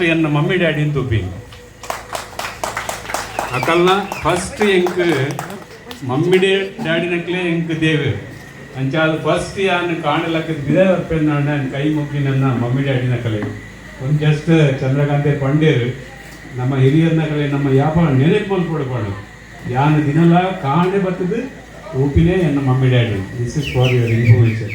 First ಎನ್ನ mummy daddy ಅಂತ ಉಪ್ಪಿ ಅಕಲ್ನ ಫಸ್ಟ್ ಎಂಕ್ ಮಮ್ಮಿ ಡ್ಯಾಡಿನಕ್ಲೆ ಎಂಕ್ ದೇವೆ ಅಂಚಾದ ಫಸ್ಟ್ ಯಾನು ಕಾಣಲಕ್ಕ ಬಿದೆ ಬರ್ಪೇನು ನಾನು ಕೈ ಮುಗ್ಗಿ ನನ್ನ ಮಮ್ಮಿ ಡ್ಯಾಡಿನ ಕಲೆ ಒಂದು ಜಸ್ಟ್ ಚಂದ್ರಕಾಂತೆ ಪಂಡೇರು ನಮ್ಮ ಹಿರಿಯರ್ನ ಕಲೆ ನಮ್ಮ ಯಾಪ ನೆನಪು ಕೊಡ್ಬಾರ್ದು ಯಾನು ದಿನಲ್ಲ ಕಾಣೆ ಬರ್ತದೆ ಊಪಿನೇ ನನ್ನ mummy daddy. This is for your information.